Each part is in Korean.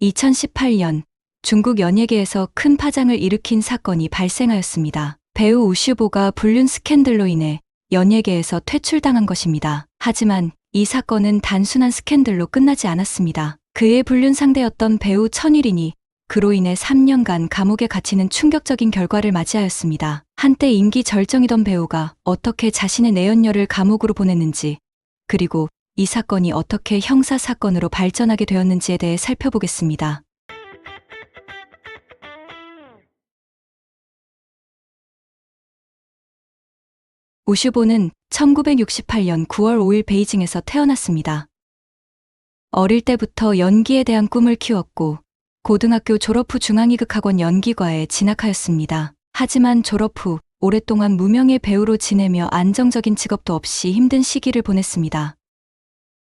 2018년 중국 연예계에서 큰 파장을 일으킨 사건이 발생하였습니다. 배우 우슈보가 불륜 스캔들로 인해 연예계에서 퇴출당한 것입니다. 하지만 이 사건은 단순한 스캔들로 끝나지 않았습니다. 그의 불륜 상대였던 배우 천유린이 그로 인해 3년간 감옥에 갇히는 충격적인 결과를 맞이하였습니다. 한때 인기 절정이던 배우가 어떻게 자신의 내연녀를 감옥으로 보냈는지, 그리고 이 사건이 어떻게 형사 사건으로 발전하게 되었는지에 대해 살펴보겠습니다. 우슈보는 1968년 9월 5일 베이징에서 태어났습니다. 어릴 때부터 연기에 대한 꿈을 키웠고 고등학교 졸업 후 중앙이극학원 연기과에 진학하였습니다. 하지만 졸업 후 오랫동안 무명의 배우로 지내며 안정적인 직업도 없이 힘든 시기를 보냈습니다.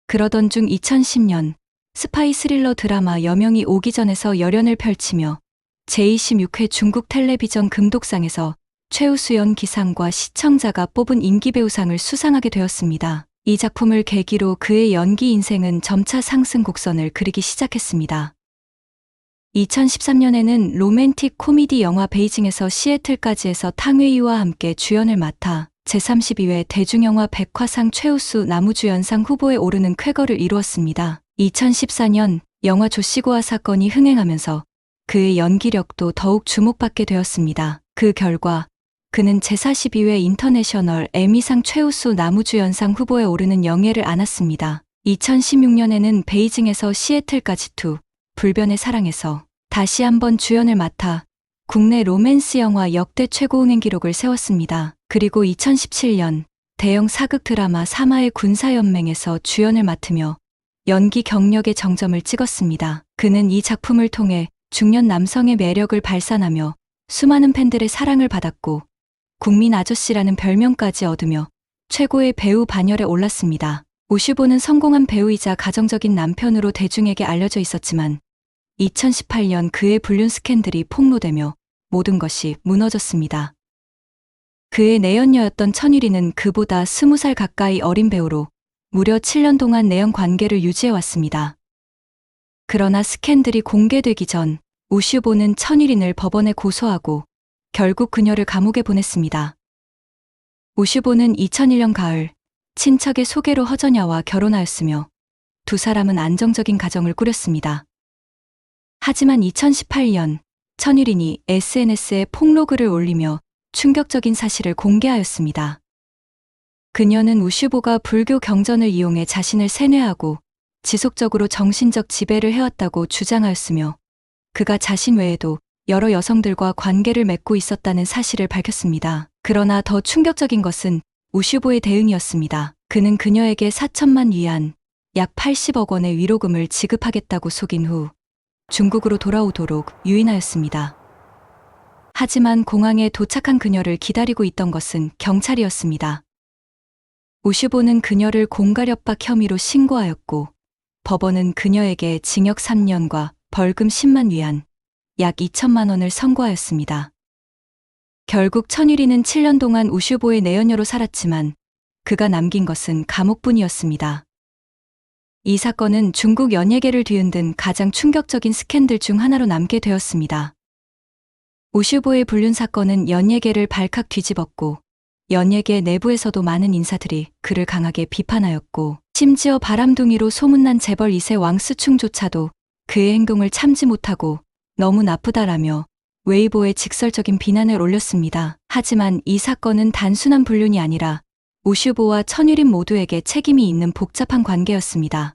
그러던 중 2010년 스파이 스릴러 드라마 여명이 오기 전에서 열연을 펼치며 제26회 중국 텔레비전 금독상에서 최우수 연기상과 시청자가 뽑은 인기배우상을 수상하게 되었습니다. 이 작품을 계기로 그의 연기 인생은 점차 상승 곡선을 그리기 시작했습니다. 2013년에는 로맨틱 코미디 영화 베이징에서 시애틀까지에서 탕웨이와 함께 주연을 맡아 제32회 대중영화 백화상 최우수 남우주연상 후보에 오르는 쾌거를 이루었습니다. 2014년 영화 조시고아 사건이 흥행하면서 그의 연기력도 더욱 주목받게 되었습니다. 그 결과 그는 제42회 인터내셔널 에미상 최우수 남우주연상 후보에 오르는 영예를 안았습니다. 2016년에는 베이징에서 시애틀까지 2, 불변의 사랑에서 다시 한번 주연을 맡아 국내 로맨스 영화 역대 최고 흥행 기록을 세웠습니다. 그리고 2017년 대형 사극 드라마 사마의 군사연맹에서 주연을 맡으며 연기 경력의 정점을 찍었습니다. 그는 이 작품을 통해 중년 남성의 매력을 발산하며 수많은 팬들의 사랑을 받았고 국민 아저씨라는 별명까지 얻으며 최고의 배우 반열에 올랐습니다. 우슈보는 성공한 배우이자 가정적인 남편으로 대중에게 알려져 있었지만 2018년 그의 불륜 스캔들이 폭로되며 모든 것이 무너졌습니다. 그의 내연녀였던 천유린은 그보다 20살 가까이 어린 배우로 무려 7년 동안 내연 관계를 유지해왔습니다. 그러나 스캔들이 공개되기 전 우슈보는 천유린을 법원에 고소하고 결국 그녀를 감옥에 보냈습니다. 우슈보는 2001년 가을 친척의 소개로 허전야와 결혼하였으며 두 사람은 안정적인 가정을 꾸렸습니다. 하지만 2018년 천유린이 SNS에 폭로글을 올리며 충격적인 사실을 공개하였습니다. 그녀는 우슈보가 불교 경전을 이용해 자신을 세뇌하고 지속적으로 정신적 지배를 해왔다고 주장하였으며 그가 자신 외에도 여러 여성들과 관계를 맺고 있었다는 사실을 밝혔습니다. 그러나 더 충격적인 것은 우슈보의 대응이었습니다. 그는 그녀에게 4천만 위안, 약 80억 원의 위로금을 지급하겠다고 속인 후 중국으로 돌아오도록 유인하였습니다. 하지만 공항에 도착한 그녀를 기다리고 있던 것은 경찰이었습니다. 우슈보는 그녀를 공갈협박 혐의로 신고하였고 법원은 그녀에게 징역 3년과 벌금 10만 위안, 약 2천만 원을 선고하였습니다. 결국 천유린은 7년 동안 우슈보의 내연녀로 살았지만 그가 남긴 것은 감옥뿐이었습니다. 이 사건은 중국 연예계를 뒤흔든 가장 충격적인 스캔들 중 하나로 남게 되었습니다. 우슈보의 불륜 사건은 연예계를 발칵 뒤집었고 연예계 내부에서도 많은 인사들이 그를 강하게 비판하였고 심지어 바람둥이로 소문난 재벌 2세 왕스충조차도 그의 행동을 참지 못하고 너무 나쁘다라며 웨이보에 직설적인 비난을 올렸습니다. 하지만 이 사건은 단순한 불륜이 아니라 우슈보와 천유린 모두에게 책임이 있는 복잡한 관계였습니다.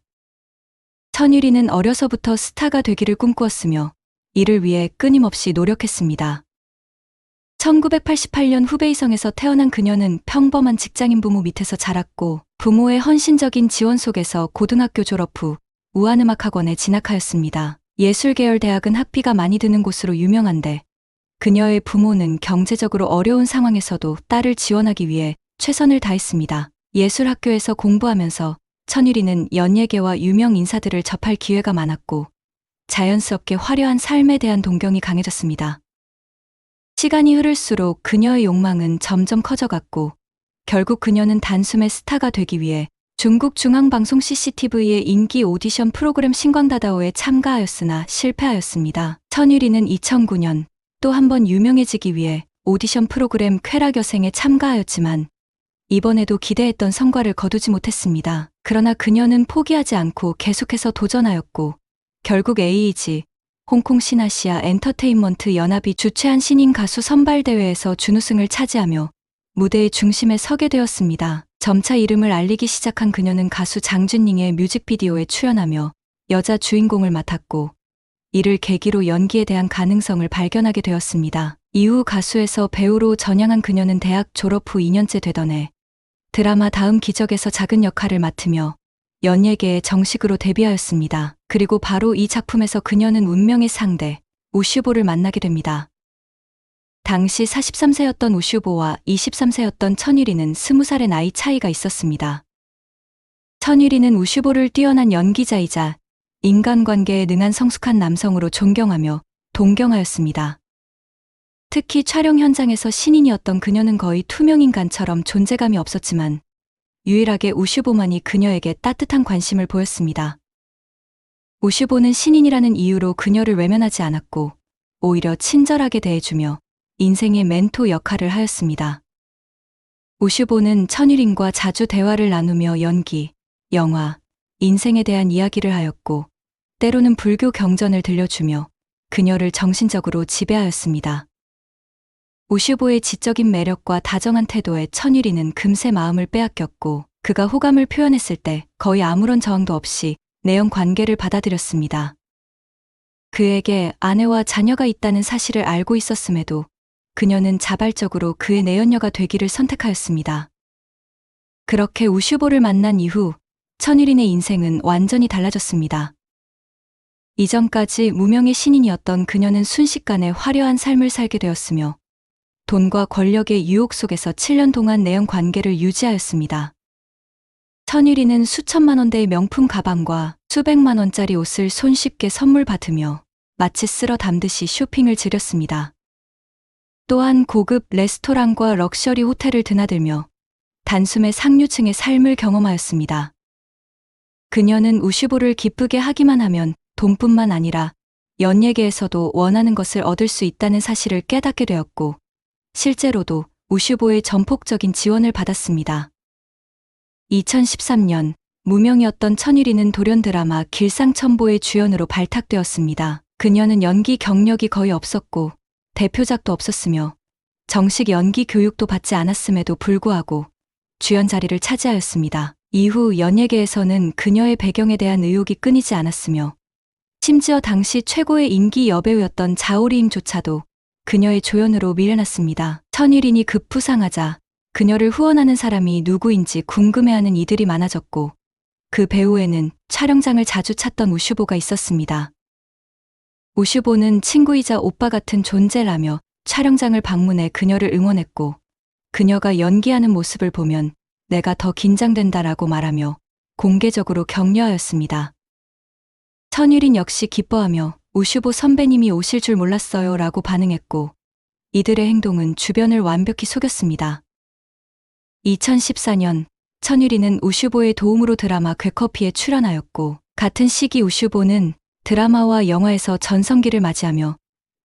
천유린은 어려서부터 스타가 되기를 꿈꾸었으며 이를 위해 끊임없이 노력했습니다. 1988년 후베이성에서 태어난 그녀는 평범한 직장인 부모 밑에서 자랐고 부모의 헌신적인 지원 속에서 고등학교 졸업 후 우한음악학원에 진학하였습니다. 예술계열 대학은 학비가 많이 드는 곳으로 유명한데 그녀의 부모는 경제적으로 어려운 상황에서도 딸을 지원하기 위해 최선을 다했습니다. 예술학교에서 공부하면서 천유린은 연예계와 유명 인사들을 접할 기회가 많았고 자연스럽게 화려한 삶에 대한 동경이 강해졌습니다. 시간이 흐를수록 그녀의 욕망은 점점 커져갔고 결국 그녀는 단숨에 스타가 되기 위해 중국 중앙방송 CCTV의 인기 오디션 프로그램 신광다다오에 참가하였으나 실패하였습니다. 천유리는 2009년 또 한 번 유명해지기 위해 오디션 프로그램 쾌락여생에 참가하였지만 이번에도 기대했던 성과를 거두지 못했습니다. 그러나 그녀는 포기하지 않고 계속해서 도전하였고 결국 AEG 홍콩 신아시아 엔터테인먼트 연합이 주최한 신인 가수 선발대회에서 준우승을 차지하며 무대의 중심에 서게 되었습니다. 점차 이름을 알리기 시작한 그녀는 가수 장준닝의 뮤직비디오에 출연하며 여자 주인공을 맡았고 이를 계기로 연기에 대한 가능성을 발견하게 되었습니다. 이후 가수에서 배우로 전향한 그녀는 대학 졸업 후 2년째 되던 해 드라마 다음 기적에서 작은 역할을 맡으며 연예계에 정식으로 데뷔하였습니다. 그리고 바로 이 작품에서 그녀는 운명의 상대 우슈보를 만나게 됩니다. 당시 43세였던 우슈보와 23세였던 천유리는 20살의 나이 차이가 있었습니다. 천유리는 우슈보를 뛰어난 연기자이자 인간관계에 능한 성숙한 남성으로 존경하며 동경하였습니다. 특히 촬영 현장에서 신인이었던 그녀는 거의 투명인간처럼 존재감이 없었지만 유일하게 우슈보만이 그녀에게 따뜻한 관심을 보였습니다. 우슈보는 신인이라는 이유로 그녀를 외면하지 않았고 오히려 친절하게 대해주며 인생의 멘토 역할을 하였습니다. 우슈보는 천유린과 자주 대화를 나누며 연기, 영화, 인생에 대한 이야기를 하였고 때로는 불교 경전을 들려주며 그녀를 정신적으로 지배하였습니다. 우슈보의 지적인 매력과 다정한 태도에 천유리는 금세 마음을 빼앗겼고 그가 호감을 표현했을 때 거의 아무런 저항도 없이 내연 관계를 받아들였습니다. 그에게 아내와 자녀가 있다는 사실을 알고 있었음에도 그녀는 자발적으로 그의 내연녀가 되기를 선택하였습니다. 그렇게 우슈보를 만난 이후 천유린의 인생은 완전히 달라졌습니다. 이전까지 무명의 신인이었던 그녀는 순식간에 화려한 삶을 살게 되었으며 돈과 권력의 유혹 속에서 7년 동안 내연 관계를 유지하였습니다. 천유리는 수천만 원대의 명품 가방과 수백만 원짜리 옷을 손쉽게 선물 받으며 마치 쓸어 담듯이 쇼핑을 즐겼습니다. 또한 고급 레스토랑과 럭셔리 호텔을 드나들며 단숨에 상류층의 삶을 경험하였습니다. 그녀는 우슈보를 기쁘게 하기만 하면 돈뿐만 아니라 연예계에서도 원하는 것을 얻을 수 있다는 사실을 깨닫게 되었고 실제로도 우슈보의 전폭적인 지원을 받았습니다. 2013년 무명이었던 천유리는 돌연 드라마 길상천보의 주연으로 발탁되었습니다. 그녀는 연기 경력이 거의 없었고 대표작도 없었으며 정식 연기 교육도 받지 않았음에도 불구하고 주연 자리를 차지하였습니다. 이후 연예계에서는 그녀의 배경에 대한 의혹이 끊이지 않았으며 심지어 당시 최고의 인기 여배우였던 자오리임조차도 그녀의 조연으로 밀려났습니다. 천유린이 급부상하자 그녀를 후원하는 사람이 누구인지 궁금해하는 이들이 많아졌고 그 배우에는 촬영장을 자주 찾던 우슈보가 있었습니다. 우슈보는 친구이자 오빠 같은 존재라며 촬영장을 방문해 그녀를 응원했고 그녀가 연기하는 모습을 보면 내가 더 긴장된다라고 말하며 공개적으로 격려하였습니다. 천유린 역시 기뻐하며 우슈보 선배님이 오실 줄 몰랐어요 라고 반응했고 이들의 행동은 주변을 완벽히 속였습니다. 2014년 천유리는 우슈보의 도움으로 드라마 괴커피에 출연하였고 같은 시기 우슈보는 드라마와 영화에서 전성기를 맞이하며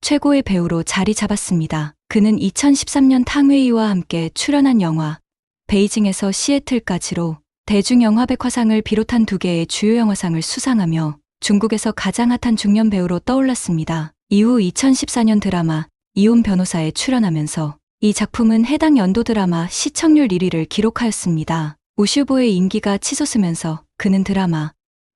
최고의 배우로 자리 잡았습니다. 그는 2013년 탕웨이와 함께 출연한 영화 베이징에서 시애틀까지로 대중영화백화상을 비롯한 2개의 주요 영화상을 수상하며 중국에서 가장 핫한 중년 배우로 떠올랐습니다. 이후 2014년 드라마 이혼 변호사에 출연하면서 이 작품은 해당 연도 드라마 시청률 1위를 기록하였습니다. 우슈보의 인기가 치솟으면서 그는 드라마,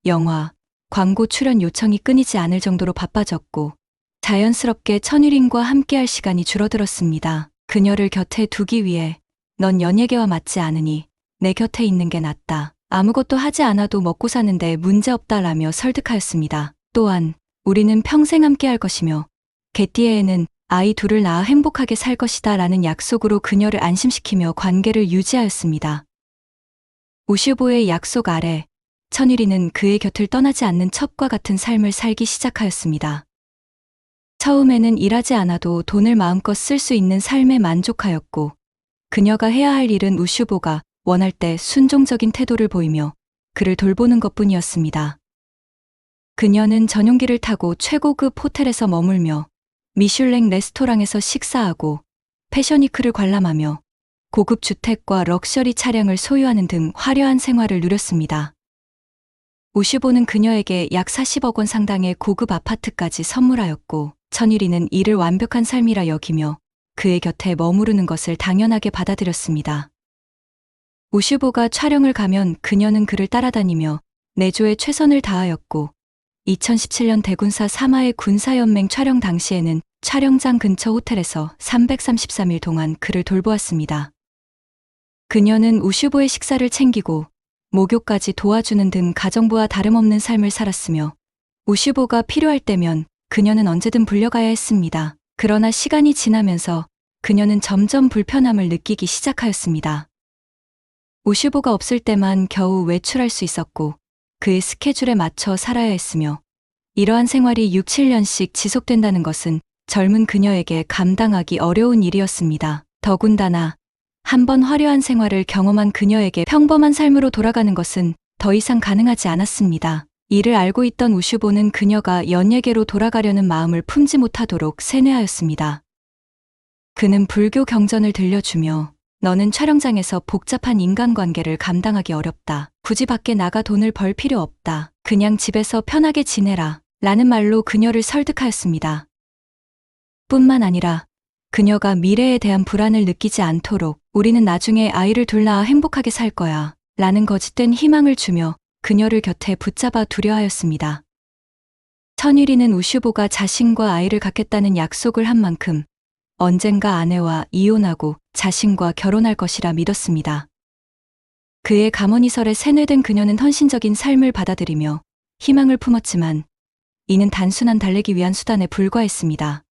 영화, 광고 출연 요청이 끊이지 않을 정도로 바빠졌고 자연스럽게 천유린과 함께할 시간이 줄어들었습니다. 그녀를 곁에 두기 위해 넌 연예계와 맞지 않으니 내 곁에 있는 게 낫다. 아무것도 하지 않아도 먹고 사는데 문제없다라며 설득하였습니다. 또한 우리는 평생 함께할 것이며 개띠에는 아이 둘을 낳아 행복하게 살 것이다 라는 약속으로 그녀를 안심시키며 관계를 유지하였습니다. 우슈보의 약속 아래 천유리는 그의 곁을 떠나지 않는 첩과 같은 삶을 살기 시작하였습니다. 처음에는 일하지 않아도 돈을 마음껏 쓸 수 있는 삶에 만족하였고 그녀가 해야 할 일은 우슈보가 원할 때 순종적인 태도를 보이며 그를 돌보는 것뿐이었습니다. 그녀는 전용기를 타고 최고급 호텔에서 머물며 미슐랭 레스토랑에서 식사하고 패션위크를 관람하며 고급 주택과 럭셔리 차량을 소유하는 등 화려한 생활을 누렸습니다. 우슈보는 그녀에게 약 40억 원 상당의 고급 아파트까지 선물하였고, 천일이는 이를 완벽한 삶이라 여기며 그의 곁에 머무르는 것을 당연하게 받아들였습니다. 우슈보가 촬영을 가면 그녀는 그를 따라다니며 내조에 최선을 다하였고, 2017년 대군사 3화의 군사연맹 촬영 당시에는 촬영장 근처 호텔에서 333일 동안 그를 돌보았습니다. 그녀는 우슈보의 식사를 챙기고 목욕까지 도와주는 등 가정부와 다름없는 삶을 살았으며, 우슈보가 필요할 때면 그녀는 언제든 불려가야 했습니다. 그러나 시간이 지나면서 그녀는 점점 불편함을 느끼기 시작하였습니다. 우슈보가 없을 때만 겨우 외출할 수 있었고 그의 스케줄에 맞춰 살아야 했으며, 이러한 생활이 6, 7년씩 지속된다는 것은 젊은 그녀에게 감당하기 어려운 일이었습니다. 더군다나 한번 화려한 생활을 경험한 그녀에게 평범한 삶으로 돌아가는 것은 더 이상 가능하지 않았습니다. 이를 알고 있던 우슈보는 그녀가 연예계로 돌아가려는 마음을 품지 못하도록 세뇌하였습니다. 그는 불교 경전을 들려주며 너는 촬영장에서 복잡한 인간관계를 감당하기 어렵다. 굳이 밖에 나가 돈을 벌 필요 없다. 그냥 집에서 편하게 지내라. 라는 말로 그녀를 설득하였습니다. 뿐만 아니라 그녀가 미래에 대한 불안을 느끼지 않도록 우리는 나중에 아이를 둘 낳아 행복하게 살 거야. 라는 거짓된 희망을 주며 그녀를 곁에 붙잡아 두려 하였습니다. 천일이는 우슈보가 자신과 아이를 갖겠다는 약속을 한 만큼 언젠가 아내와 이혼하고 자신과 결혼할 것이라 믿었습니다. 그의 가모니설에 세뇌된 그녀는 헌신적인 삶을 받아들이며 희망을 품었지만 이는 단순한 달래기 위한 수단에 불과했습니다.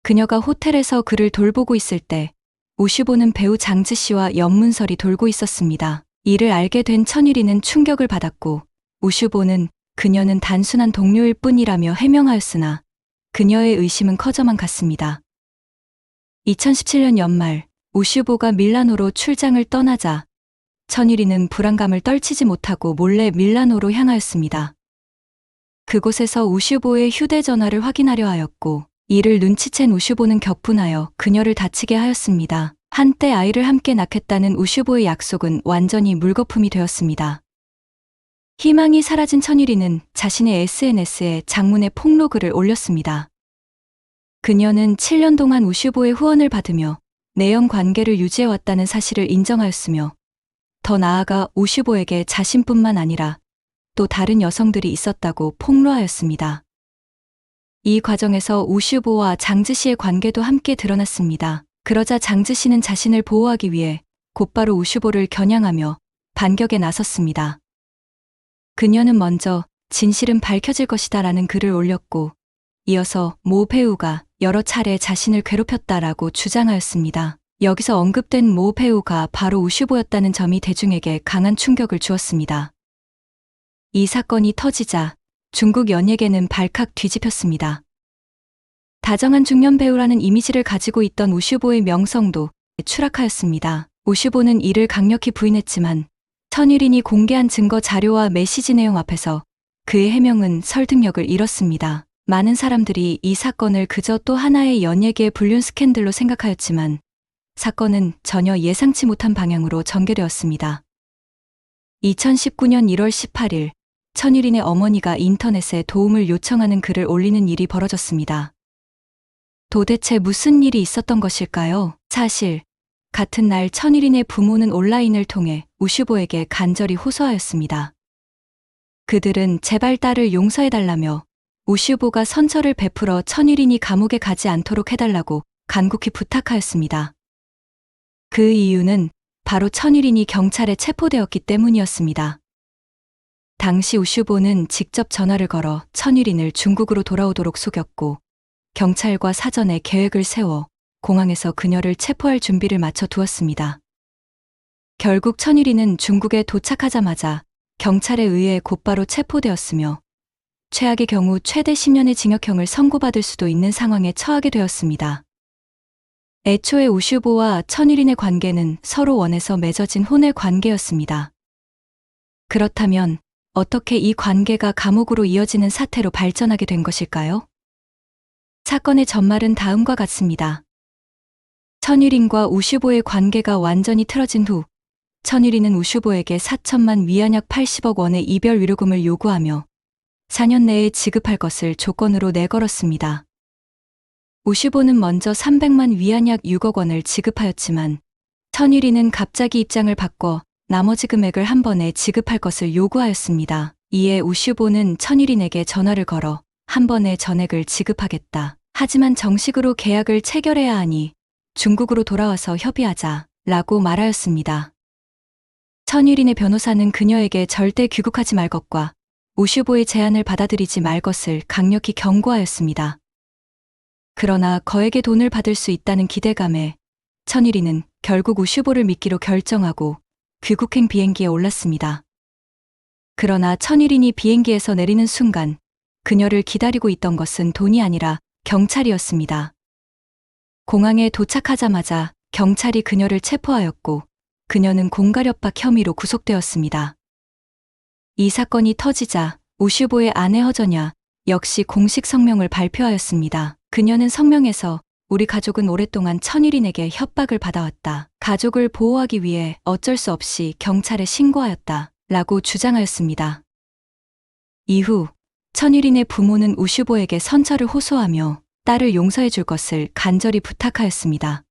그녀가 호텔에서 그를 돌보고 있을 때 우슈보는 배우 장즈 씨와 연문설이 돌고 있었습니다. 이를 알게 된 천일이는 충격을 받았고, 우슈보는 그녀는 단순한 동료일 뿐이라며 해명하였으나 그녀의 의심은 커져만 갔습니다. 2017년 연말 우슈보가 밀라노로 출장을 떠나자 천일이는 불안감을 떨치지 못하고 몰래 밀라노로 향하였습니다. 그곳에서 우슈보의 휴대전화를 확인하려 하였고, 이를 눈치챈 우슈보는 격분하여 그녀를 다치게 하였습니다. 한때 아이를 함께 낳겠다는 우슈보의 약속은 완전히 물거품이 되었습니다. 희망이 사라진 천일이는 자신의 SNS에 장문의 폭로글을 올렸습니다. 그녀는 7년 동안 우슈보의 후원을 받으며 내연 관계를 유지해왔다는 사실을 인정하였으며, 더 나아가 우슈보에게 자신뿐만 아니라 또 다른 여성들이 있었다고 폭로하였습니다. 이 과정에서 우슈보와 장즈 씨의 관계도 함께 드러났습니다. 그러자 장즈 씨는 자신을 보호하기 위해 곧바로 우슈보를 겨냥하며 반격에 나섰습니다. 그녀는 먼저 진실은 밝혀질 것이다 라는 글을 올렸고, 이어서 모 배우가 여러 차례 자신을 괴롭혔다라고 주장하였습니다. 여기서 언급된 모 배우가 바로 우슈보였다는 점이 대중에게 강한 충격을 주었습니다. 이 사건이 터지자 중국 연예계는 발칵 뒤집혔습니다. 다정한 중년 배우라는 이미지를 가지고 있던 우슈보의 명성도 추락하였습니다. 우슈보는 이를 강력히 부인했지만 천일인이 공개한 증거 자료와 메시지 내용 앞에서 그의 해명은 설득력을 잃었습니다. 많은 사람들이 이 사건을 그저 또 하나의 연예계 불륜 스캔들로 생각하였지만 사건은 전혀 예상치 못한 방향으로 전개되었습니다. 2019년 1월 18일 천일인의 어머니가 인터넷에 도움을 요청하는 글을 올리는 일이 벌어졌습니다. 도대체 무슨 일이 있었던 것일까요? 사실 같은 날 천일인의 부모는 온라인을 통해 우슈보에게 간절히 호소하였습니다. 그들은 제발 딸을 용서해달라며 우슈보가 선처를 베풀어 천일인이 감옥에 가지 않도록 해달라고 간곡히 부탁하였습니다. 그 이유는 바로 천일인이 경찰에 체포되었기 때문이었습니다. 당시 우슈보는 직접 전화를 걸어 천일인을 중국으로 돌아오도록 속였고, 경찰과 사전에 계획을 세워 공항에서 그녀를 체포할 준비를 마쳐 두었습니다. 결국 천일이는 중국에 도착하자마자 경찰에 의해 곧바로 체포되었으며 최악의 경우 최대 10년의 징역형을 선고받을 수도 있는 상황에 처하게 되었습니다. 애초에 우슈보와 천일인의 관계는 서로 원해서 맺어진 혼의 관계였습니다. 그렇다면 어떻게 이 관계가 감옥으로 이어지는 사태로 발전하게 된 것일까요? 사건의 전말은 다음과 같습니다. 천일인과 우슈보의 관계가 완전히 틀어진 후 천일인은 우슈보에게 4천만 위안약 80억 원의 이별 위로금을 요구하며 4년 내에 지급할 것을 조건으로 내걸었습니다. 우슈보는 먼저 300만 위안약 6억 원을 지급하였지만 천일인은 갑자기 입장을 바꿔 나머지 금액을 한 번에 지급할 것을 요구하였습니다. 이에 우슈보는 천일인에게 전화를 걸어 한 번에 전액을 지급하겠다. 하지만 정식으로 계약을 체결해야 하니 중국으로 돌아와서 협의하자 라고 말하였습니다. 천일인의 변호사는 그녀에게 절대 귀국하지 말 것과 우슈보의 제안을 받아들이지 말 것을 강력히 경고하였습니다. 그러나 거액의 돈을 받을 수 있다는 기대감에 천일인은 결국 우슈보를 믿기로 결정하고 귀국행 비행기에 올랐습니다. 그러나 천일인이 비행기에서 내리는 순간 그녀를 기다리고 있던 것은 돈이 아니라 경찰이었습니다. 공항에 도착하자마자 경찰이 그녀를 체포하였고 그녀는 공갈협박 혐의로 구속되었습니다. 이 사건이 터지자 우슈보의 아내 허전야 역시 공식 성명을 발표하였습니다. 그녀는 성명에서 우리 가족은 오랫동안 천일인에게 협박을 받아왔다. 가족을 보호하기 위해 어쩔 수 없이 경찰에 신고하였다. 라고 주장하였습니다. 이후 천일인의 부모는 우슈보에게 선처를 호소하며 딸을 용서해 줄 것을 간절히 부탁하였습니다.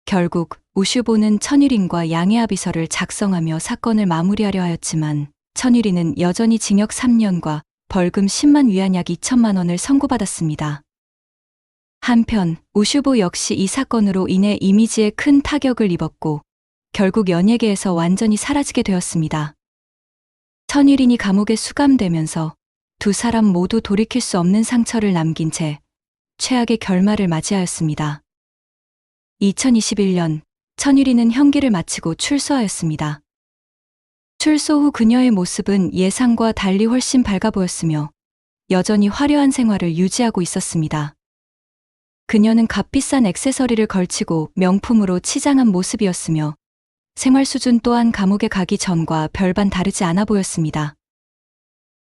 결국 우슈보는 천일인과 양해합의서를 작성하며 사건을 마무리하려 하였지만 천일인은 여전히 징역 3년과 벌금 10만 위안약 2천만 원을 선고받았습니다. 한편 우슈보 역시 이 사건으로 인해 이미지에 큰 타격을 입었고 결국 연예계에서 완전히 사라지게 되었습니다. 천일인이 감옥에 수감되면서 두 사람 모두 돌이킬 수 없는 상처를 남긴 채 최악의 결말을 맞이하였습니다. 2021년 천일인은 형기를 마치고 출소하였습니다. 출소 후 그녀의 모습은 예상과 달리 훨씬 밝아 보였으며 여전히 화려한 생활을 유지하고 있었습니다. 그녀는 값비싼 액세서리를 걸치고 명품으로 치장한 모습이었으며 생활 수준 또한 감옥에 가기 전과 별반 다르지 않아 보였습니다.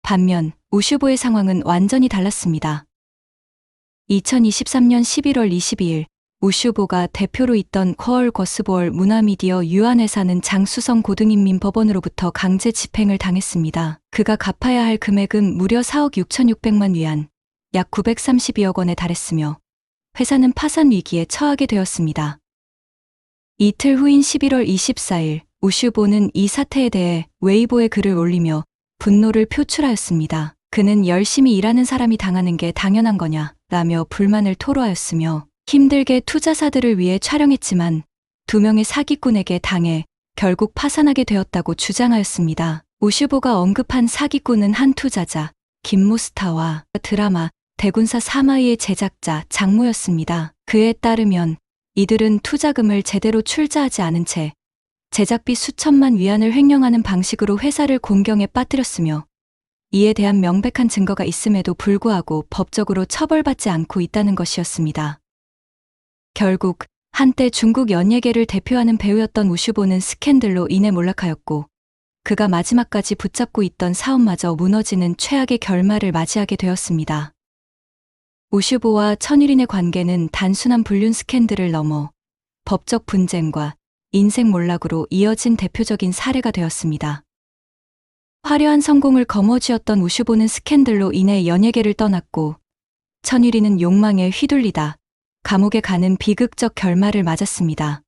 반면 우슈보의 상황은 완전히 달랐습니다. 2023년 11월 22일 우슈보가 대표로 있던 쿼얼 거스보얼 문화미디어 유한회사는 장수성 고등인민법원으로부터 강제 집행을 당했습니다. 그가 갚아야 할 금액은 무려 4억 6,600만 위안, 약 932억 원에 달했으며 회사는 파산 위기에 처하게 되었습니다. 이틀 후인 11월 24일 우슈보는 이 사태에 대해 웨이보에 글을 올리며 분노를 표출하였습니다. 그는 열심히 일하는 사람이 당하는 게 당연한 거냐 라며 불만을 토로하였으며 힘들게 투자사들을 위해 촬영했지만 2명의 사기꾼에게 당해 결국 파산하게 되었다고 주장하였습니다. 우슈보가 언급한 사기꾼은 한 투자자 김모스타와 드라마 대군사 사마이의 제작자 장모였습니다. 그에 따르면 이들은 투자금을 제대로 출자하지 않은 채 제작비 수천만 위안을 횡령하는 방식으로 회사를 곤경에 빠뜨렸으며 이에 대한 명백한 증거가 있음에도 불구하고 법적으로 처벌받지 않고 있다는 것이었습니다. 결국 한때 중국 연예계를 대표하는 배우였던 우슈보는 스캔들로 인해 몰락하였고 그가 마지막까지 붙잡고 있던 사업마저 무너지는 최악의 결말을 맞이하게 되었습니다. 우슈보와 천일인의 관계는 단순한 불륜 스캔들을 넘어 법적 분쟁과 인생 몰락으로 이어진 대표적인 사례가 되었습니다. 화려한 성공을 거머쥐었던 우슈보는 스캔들로 인해 연예계를 떠났고 천일인은 욕망에 휘둘리다 감옥에 가는 비극적 결말을 맞았습니다.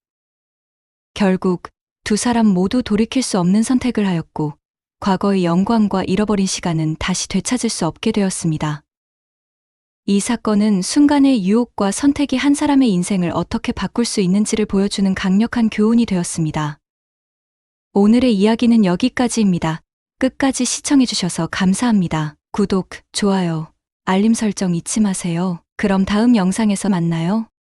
결국 두 사람 모두 돌이킬 수 없는 선택을 하였고 과거의 영광과 잃어버린 시간은 다시 되찾을 수 없게 되었습니다. 이 사건은 순간의 유혹과 선택이 한 사람의 인생을 어떻게 바꿀 수 있는지를 보여주는 강력한 교훈이 되었습니다. 오늘의 이야기는 여기까지입니다. 끝까지 시청해주셔서 감사합니다. 구독, 좋아요, 알림 설정 잊지 마세요. 그럼 다음 영상에서 만나요.